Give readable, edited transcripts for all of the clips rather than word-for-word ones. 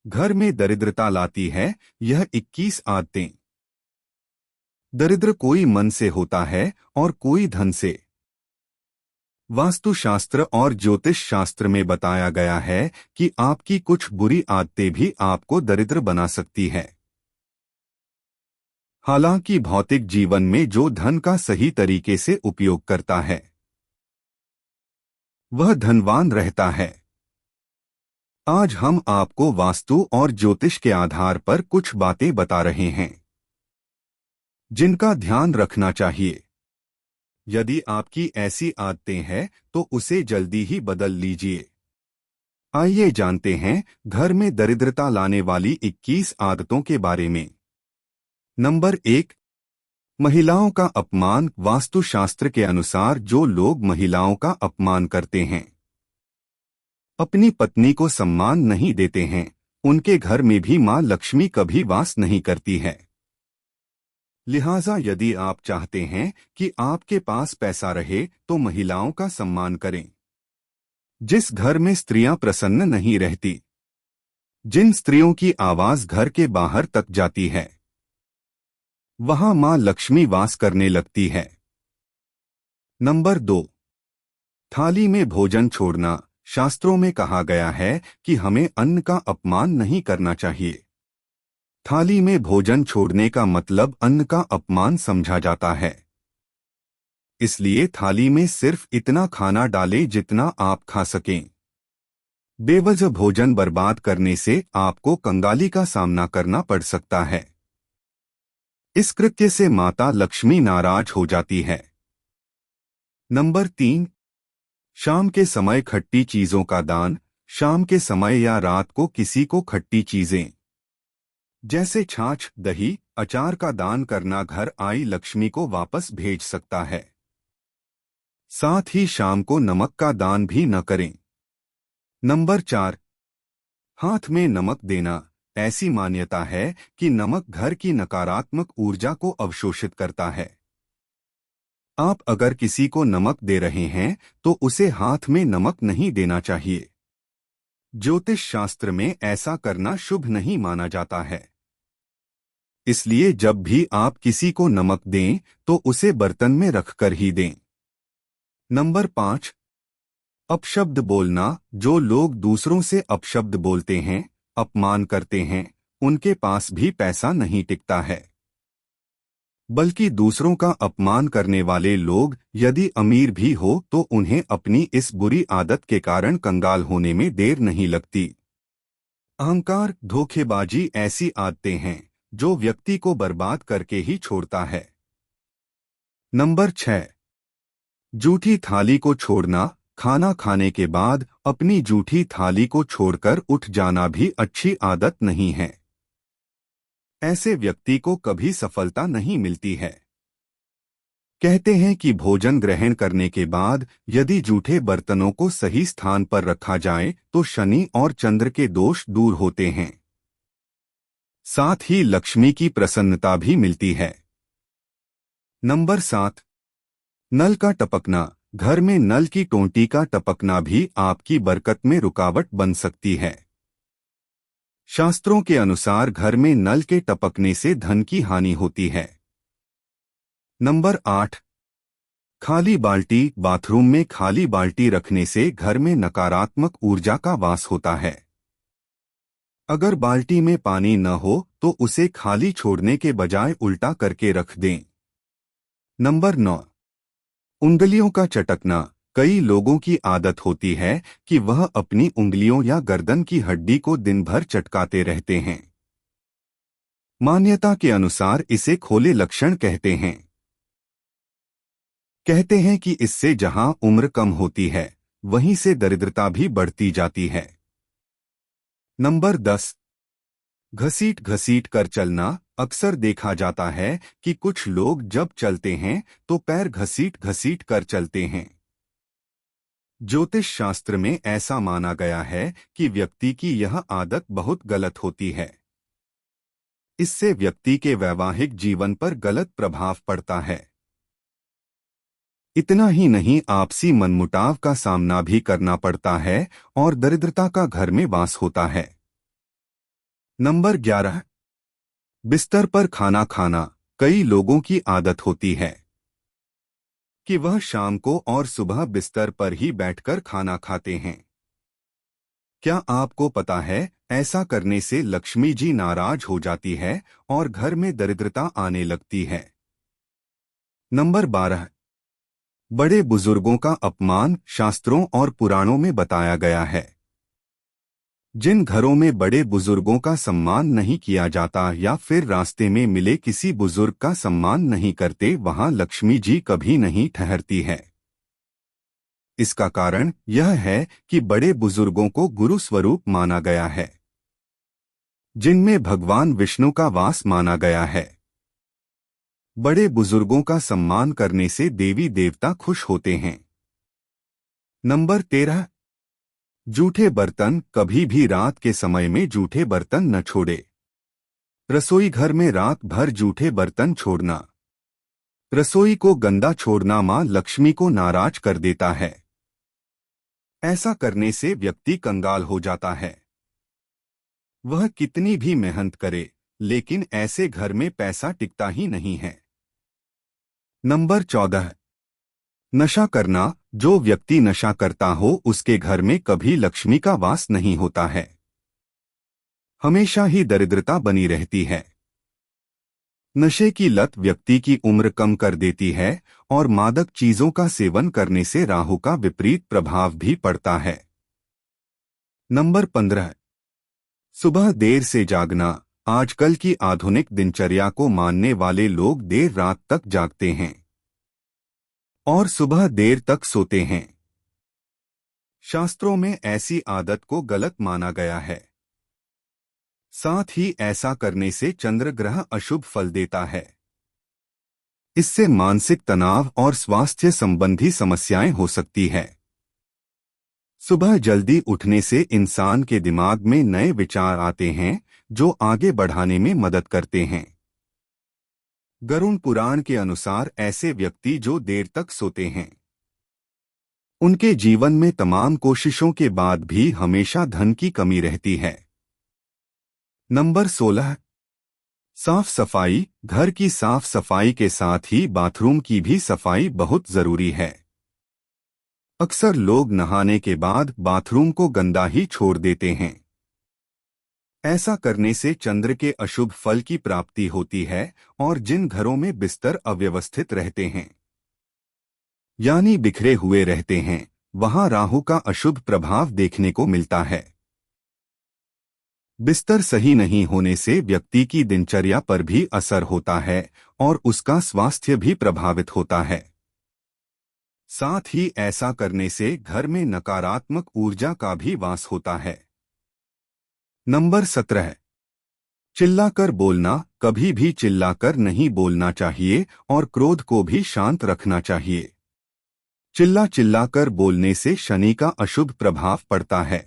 घर में दरिद्रता लाती है यह 21 आदतें। दरिद्र कोई मन से होता है और कोई धन से। वास्तुशास्त्र और ज्योतिष शास्त्र में बताया गया है कि आपकी कुछ बुरी आदतें भी आपको दरिद्र बना सकती है। हालांकि भौतिक जीवन में जो धन का सही तरीके से उपयोग करता है वह धनवान रहता है। आज हम आपको वास्तु और ज्योतिष के आधार पर कुछ बातें बता रहे हैं जिनका ध्यान रखना चाहिए। यदि आपकी ऐसी आदतें हैं तो उसे जल्दी ही बदल लीजिए। आइए जानते हैं घर में दरिद्रता लाने वाली 21 आदतों के बारे में। नंबर 1, महिलाओं का अपमान। वास्तुशास्त्र के अनुसार जो लोग महिलाओं का अपमान करते हैं, अपनी पत्नी को सम्मान नहीं देते हैं, उनके घर में भी मां लक्ष्मी कभी वास नहीं करती है। लिहाजा यदि आप चाहते हैं कि आपके पास पैसा रहे तो महिलाओं का सम्मान करें। जिस घर में स्त्रियां प्रसन्न नहीं रहती, जिन स्त्रियों की आवाज घर के बाहर तक जाती है, वहां मां लक्ष्मी वास करने लगती है। नंबर 2, थाली में भोजन छोड़ना। शास्त्रों में कहा गया है कि हमें अन्न का अपमान नहीं करना चाहिए। थाली में भोजन छोड़ने का मतलब अन्न का अपमान समझा जाता है। इसलिए थाली में सिर्फ इतना खाना डालें जितना आप खा सकें। बेवजह भोजन बर्बाद करने से आपको कंगाली का सामना करना पड़ सकता है। इस कृत्य से माता लक्ष्मी नाराज हो जाती है। नंबर 3, शाम के समय खट्टी चीजों का दान। शाम के समय या रात को किसी को खट्टी चीजें जैसे छाछ, दही, अचार का दान करना घर आई लक्ष्मी को वापस भेज सकता है। साथ ही शाम को नमक का दान भी न करें। नंबर 4, हाथ में नमक देना। ऐसी मान्यता है कि नमक घर की नकारात्मक ऊर्जा को अवशोषित करता है। आप अगर किसी को नमक दे रहे हैं तो उसे हाथ में नमक नहीं देना चाहिए। ज्योतिष शास्त्र में ऐसा करना शुभ नहीं माना जाता है। इसलिए जब भी आप किसी को नमक दें तो उसे बर्तन में रखकर ही दें। नंबर 5, अपशब्द बोलना। जो लोग दूसरों से अपशब्द बोलते हैं, अपमान करते हैं, उनके पास भी पैसा नहीं टिकता है। बल्कि दूसरों का अपमान करने वाले लोग यदि अमीर भी हो तो उन्हें अपनी इस बुरी आदत के कारण कंगाल होने में देर नहीं लगती। अहंकार, धोखेबाजी ऐसी आदतें हैं जो व्यक्ति को बर्बाद करके ही छोड़ता है। नंबर 6, जूठी थाली को छोड़ना। खाना खाने के बाद अपनी जूठी थाली को छोड़कर उठ जाना भी अच्छी आदत नहीं है। ऐसे व्यक्ति को कभी सफलता नहीं मिलती है। कहते हैं कि भोजन ग्रहण करने के बाद यदि जूठे बर्तनों को सही स्थान पर रखा जाए तो शनि और चंद्र के दोष दूर होते हैं। साथ ही लक्ष्मी की प्रसन्नता भी मिलती है। नंबर 7, नल का टपकना। घर में नल की टोंटी का टपकना भी आपकी बरकत में रुकावट बन सकती है। शास्त्रों के अनुसार घर में नल के टपकने से धन की हानि होती है। नंबर 8, खाली बाल्टी। बाथरूम में खाली बाल्टी रखने से घर में नकारात्मक ऊर्जा का वास होता है। अगर बाल्टी में पानी न हो तो उसे खाली छोड़ने के बजाय उल्टा करके रख दें। नंबर 9, उंगलियों का चटकना। कई लोगों की आदत होती है कि वह अपनी उंगलियों या गर्दन की हड्डी को दिन भर चटकाते रहते हैं। मान्यता के अनुसार इसे खोले लक्षण कहते हैं। कहते हैं कि इससे जहां उम्र कम होती है वहीं से दरिद्रता भी बढ़ती जाती है। नंबर 10, घसीट घसीट कर चलना। अक्सर देखा जाता है कि कुछ लोग जब चलते हैं तो पैर घसीट घसीट कर चलते हैं। ज्योतिष शास्त्र में ऐसा माना गया है कि व्यक्ति की यह आदत बहुत गलत होती है। इससे व्यक्ति के वैवाहिक जीवन पर गलत प्रभाव पड़ता है। इतना ही नहीं, आपसी मनमुटाव का सामना भी करना पड़ता है और दरिद्रता का घर में वास होता है। नंबर 11। बिस्तर पर खाना खाना। कई लोगों की आदत होती है कि वह शाम को और सुबह बिस्तर पर ही बैठकर खाना खाते हैं। क्या आपको पता है, ऐसा करने से लक्ष्मी जी नाराज हो जाती है और घर में दरिद्रता आने लगती है। नंबर 12। बड़े बुजुर्गों का अपमान शास्त्रों और पुराणों में बताया गया है। जिन घरों में बड़े बुजुर्गों का सम्मान नहीं किया जाता या फिर रास्ते में मिले किसी बुजुर्ग का सम्मान नहीं करते, वहां लक्ष्मी जी कभी नहीं ठहरती है। इसका कारण यह है कि बड़े बुजुर्गों को गुरु स्वरूप माना गया है, जिनमें भगवान विष्णु का वास माना गया है। बड़े बुजुर्गों का सम्मान करने से देवी देवता खुश होते हैं। नंबर 13। जूठे बर्तन। कभी भी रात के समय में जूठे बर्तन न छोड़े। रसोई घर में रात भर जूठे बर्तन छोड़ना, रसोई को गंदा छोड़ना मां लक्ष्मी को नाराज कर देता है। ऐसा करने से व्यक्ति कंगाल हो जाता है। वह कितनी भी मेहनत करे, लेकिन ऐसे घर में पैसा टिकता ही नहीं है। नंबर 14। नशा करना। जो व्यक्ति नशा करता हो उसके घर में कभी लक्ष्मी का वास नहीं होता है, हमेशा ही दरिद्रता बनी रहती है। नशे की लत व्यक्ति की उम्र कम कर देती है और मादक चीजों का सेवन करने से राहु का विपरीत प्रभाव भी पड़ता है। नंबर 15। सुबह देर से जागना। आजकल की आधुनिक दिनचर्या को मानने वाले लोग देर रात तक जागते हैं और सुबह देर तक सोते हैं। शास्त्रों में ऐसी आदत को गलत माना गया है। साथ ही ऐसा करने से चंद्र ग्रह अशुभ फल देता है। इससे मानसिक तनाव और स्वास्थ्य संबंधी समस्याएं हो सकती है। सुबह जल्दी उठने से इंसान के दिमाग में नए विचार आते हैं जो आगे बढ़ाने में मदद करते हैं। गरुड़ पुराण के अनुसार ऐसे व्यक्ति जो देर तक सोते हैं, उनके जीवन में तमाम कोशिशों के बाद भी हमेशा धन की कमी रहती है। नंबर 16। साफ सफाई। घर की साफ सफाई के साथ ही बाथरूम की भी सफाई बहुत जरूरी है। अक्सर लोग नहाने के बाद बाथरूम को गंदा ही छोड़ देते हैं। ऐसा करने से चंद्र के अशुभ फल की प्राप्ति होती है और जिन घरों में बिस्तर अव्यवस्थित रहते हैं, यानी बिखरे हुए रहते हैं, वहां राहु का अशुभ प्रभाव देखने को मिलता है। बिस्तर सही नहीं होने से व्यक्ति की दिनचर्या पर भी असर होता है और उसका स्वास्थ्य भी प्रभावित होता है। साथ ही ऐसा करने से घर में नकारात्मक ऊर्जा का भी वास होता है। नंबर 17। चिल्लाकर बोलना। कभी भी चिल्लाकर नहीं बोलना चाहिए और क्रोध को भी शांत रखना चाहिए। चिल्लाकर बोलने से शनि का अशुभ प्रभाव पड़ता है।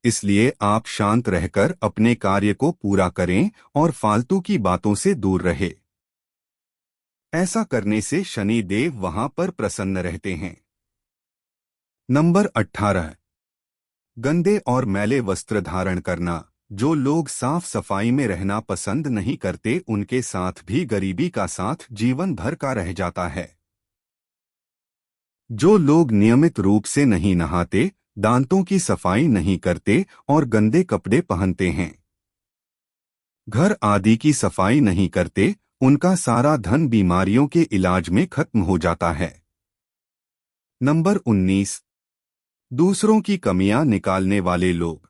इसलिए आप शांत रहकर अपने कार्य को पूरा करें और फालतू की बातों से दूर रहे। ऐसा करने से शनि देव वहां पर प्रसन्न रहते हैं। नंबर 18। गंदे और मैले वस्त्र धारण करना। जो लोग साफ सफाई में रहना पसंद नहीं करते, उनके साथ भी गरीबी का साथ जीवन भर का रह जाता है। जो लोग नियमित रूप से नहीं नहाते, दांतों की सफाई नहीं करते और गंदे कपड़े पहनते हैं, घर आदि की सफाई नहीं करते, उनका सारा धन बीमारियों के इलाज में खत्म हो जाता है। नंबर 19। दूसरों की कमियां निकालने वाले लोग।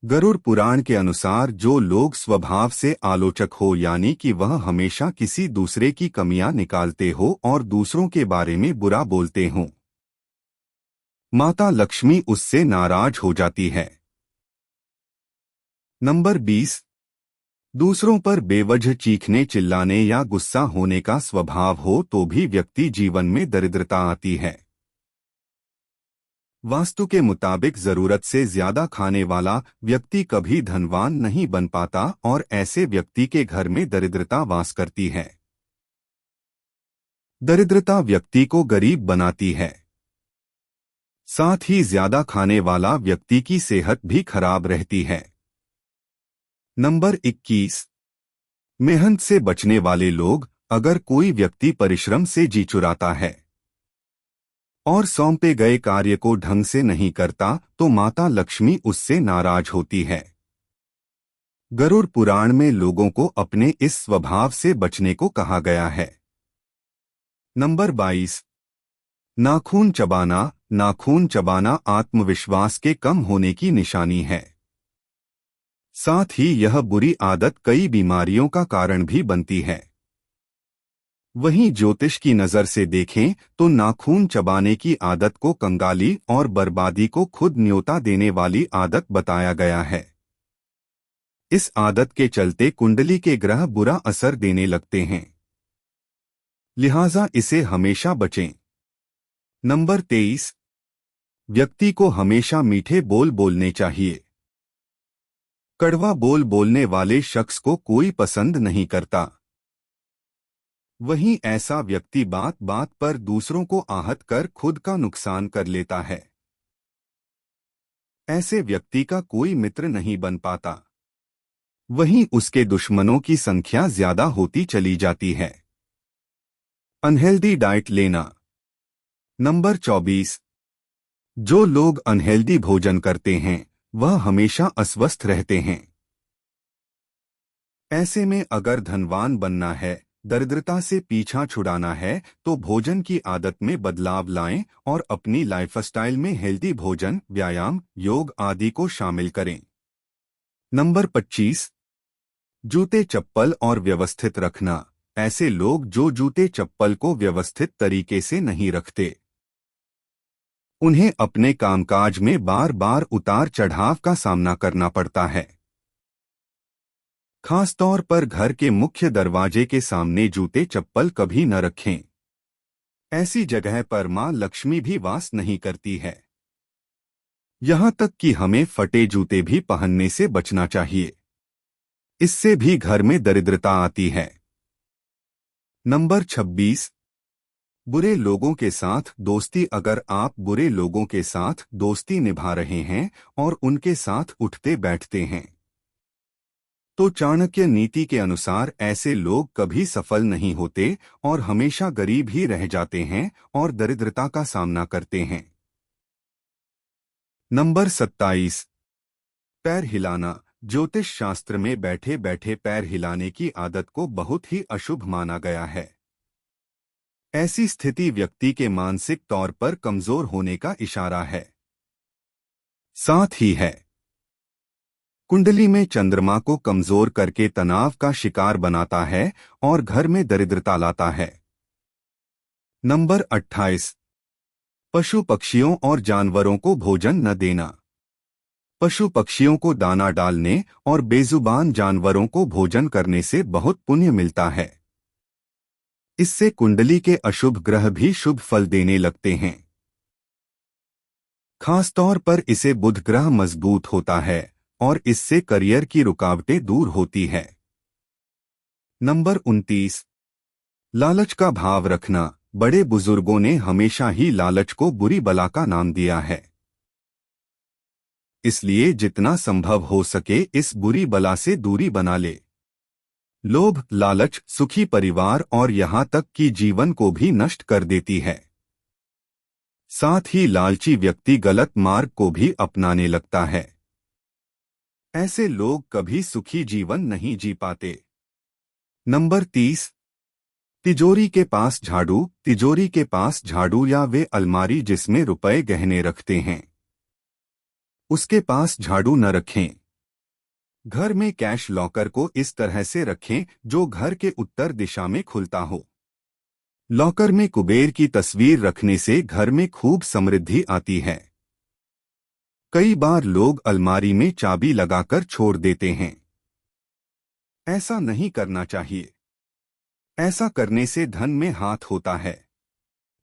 गरुड़ पुराण के अनुसार जो लोग स्वभाव से आलोचक हो, यानी कि वह हमेशा किसी दूसरे की कमियां निकालते हो और दूसरों के बारे में बुरा बोलते हों, माता लक्ष्मी उससे नाराज हो जाती है। नंबर 20। दूसरों पर बेवजह चीखने, चिल्लाने या गुस्सा होने का स्वभाव हो तो भी व्यक्ति जीवन में दरिद्रता आती है। वास्तु के मुताबिक जरूरत से ज्यादा खाने वाला व्यक्ति कभी धनवान नहीं बन पाता और ऐसे व्यक्ति के घर में दरिद्रता वास करती है। दरिद्रता व्यक्ति को गरीब बनाती है। साथ ही ज्यादा खाने वाला व्यक्ति की सेहत भी खराब रहती है। नंबर 21। मेहनत से बचने वाले लोग। अगर कोई व्यक्ति परिश्रम से जी चुराता है और सौंपे गए कार्य को ढंग से नहीं करता तो माता लक्ष्मी उससे नाराज होती है। गरुड़ पुराण में लोगों को अपने इस स्वभाव से बचने को कहा गया है। नंबर 22। नाखून चबाना। नाखून चबाना आत्मविश्वास के कम होने की निशानी है। साथ ही यह बुरी आदत कई बीमारियों का कारण भी बनती है। वहीं ज्योतिष की नजर से देखें तो नाखून चबाने की आदत को कंगाली और बर्बादी को खुद न्योता देने वाली आदत बताया गया है। इस आदत के चलते कुंडली के ग्रह बुरा असर देने लगते हैं, लिहाजा इसे हमेशा बचें। नंबर 23। व्यक्ति को हमेशा मीठे बोल बोलने चाहिए। कड़वा बोल बोलने वाले शख्स को कोई पसंद नहीं करता। वहीं ऐसा व्यक्ति बात बात पर दूसरों को आहत कर खुद का नुकसान कर लेता है। ऐसे व्यक्ति का कोई मित्र नहीं बन पाता, वहीं उसके दुश्मनों की संख्या ज्यादा होती चली जाती है। अनहेल्दी डाइट लेना। नंबर 24। जो लोग अनहेल्दी भोजन करते हैं वह हमेशा अस्वस्थ रहते हैं। ऐसे में अगर धनवान बनना है, दरिद्रता से पीछा छुड़ाना है तो भोजन की आदत में बदलाव लाएं और अपनी लाइफस्टाइल में हेल्दी भोजन, व्यायाम, योग आदि को शामिल करें। नंबर 25। जूते चप्पल और व्यवस्थित रखना। ऐसे लोग जो जूते चप्पल को व्यवस्थित तरीके से नहीं रखते, उन्हें अपने कामकाज में बार बार उतार चढ़ाव का सामना करना पड़ता है। खासतौर पर घर के मुख्य दरवाजे के सामने जूते चप्पल कभी न रखें। ऐसी जगह पर मां लक्ष्मी भी वास नहीं करती है। यहां तक कि हमें फटे जूते भी पहनने से बचना चाहिए, इससे भी घर में दरिद्रता आती है। नंबर 26। बुरे लोगों के साथ दोस्ती। अगर आप बुरे लोगों के साथ दोस्ती निभा रहे हैं और उनके साथ उठते बैठते हैं तो चाणक्य नीति के अनुसार ऐसे लोग कभी सफल नहीं होते और हमेशा गरीब ही रह जाते हैं और दरिद्रता का सामना करते हैं। नंबर 27। पैर हिलाना। ज्योतिष शास्त्र में बैठे बैठे पैर हिलाने की आदत को बहुत ही अशुभ माना गया है। ऐसी स्थिति व्यक्ति के मानसिक तौर पर कमजोर होने का इशारा है। साथ ही है कुंडली में चंद्रमा को कमजोर करके तनाव का शिकार बनाता है और घर में दरिद्रता लाता है। नंबर 28। पशु पक्षियों और जानवरों को भोजन न देना। पशु पक्षियों को दाना डालने और बेजुबान जानवरों को भोजन करने से बहुत पुण्य मिलता है। इससे कुंडली के अशुभ ग्रह भी शुभ फल देने लगते हैं। खासतौर पर इसे बुध ग्रह मजबूत होता है और इससे करियर की रुकावटें दूर होती है। नंबर 29। लालच का भाव रखना। बड़े बुजुर्गों ने हमेशा ही लालच को बुरी बला का नाम दिया है, इसलिए जितना संभव हो सके इस बुरी बला से दूरी बना ले। लोभ, लालच सुखी परिवार और यहां तक कि जीवन को भी नष्ट कर देती है। साथ ही लालची व्यक्ति गलत मार्ग को भी अपनाने लगता है। ऐसे लोग कभी सुखी जीवन नहीं जी पाते। नंबर 30। तिजोरी के पास झाड़ू। तिजोरी के पास झाड़ू या वे अलमारी जिसमें रुपए गहने रखते हैं, उसके पास झाड़ू न रखें। घर में कैश लॉकर को इस तरह से रखें जो घर के उत्तर दिशा में खुलता हो। लॉकर में कुबेर की तस्वीर रखने से घर में खूब समृद्धि आती है। कई बार लोग अलमारी में चाबी लगाकर छोड़ देते हैं। ऐसा नहीं करना चाहिए। ऐसा करने से धन में हाथ होता है।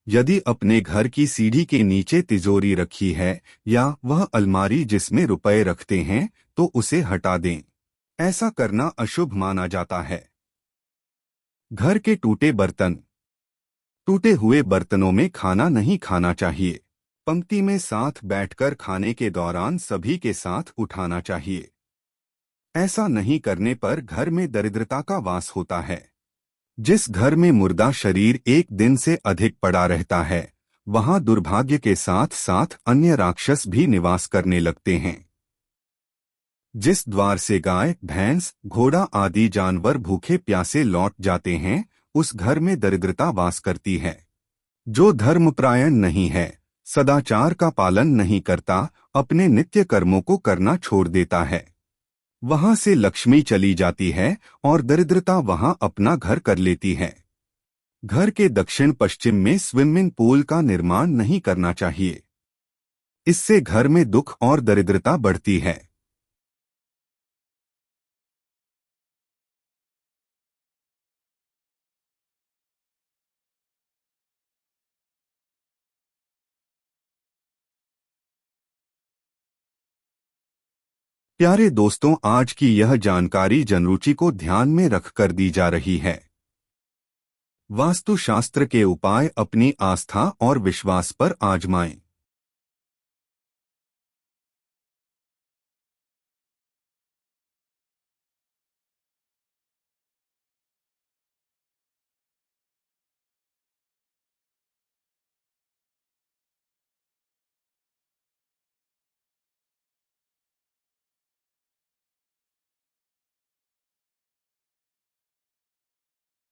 यदि अपने घर की सीढ़ी के नीचे तिजोरी रखी है या वह अलमारी जिसमें रुपए रखते हैं तो उसे हटा दें। ऐसा करना अशुभ माना जाता है। घर के टूटे बर्तन। टूटे हुए बर्तनों में खाना नहीं खाना चाहिए। पंक्ति में साथ बैठकर खाने के दौरान सभी के साथ उठाना चाहिए। ऐसा नहीं करने पर घर में दरिद्रता का वास होता है। जिस घर में मुर्दा शरीर एक दिन से अधिक पड़ा रहता है, वहां दुर्भाग्य के साथ साथ अन्य राक्षस भी निवास करने लगते हैं। जिस द्वार से गाय, भैंस, घोड़ा आदि जानवर भूखे प्यासे लौट जाते हैं, उस घर में दरिद्रता वास करती है। जो धर्मपरायण नहीं है, सदाचार का पालन नहीं करता, अपने नित्य कर्मों को करना छोड़ देता है, वहां से लक्ष्मी चली जाती है और दरिद्रता वहां अपना घर कर लेती है। घर के दक्षिण पश्चिम में स्विमिंग पूल का निर्माण नहीं करना चाहिए। इससे घर में दुख और दरिद्रता बढ़ती है। प्यारे दोस्तों, आज की यह जानकारी जनरुचि को ध्यान में रखकर दी जा रही है। वास्तुशास्त्र के उपाय अपनी आस्था और विश्वास पर आजमाएं।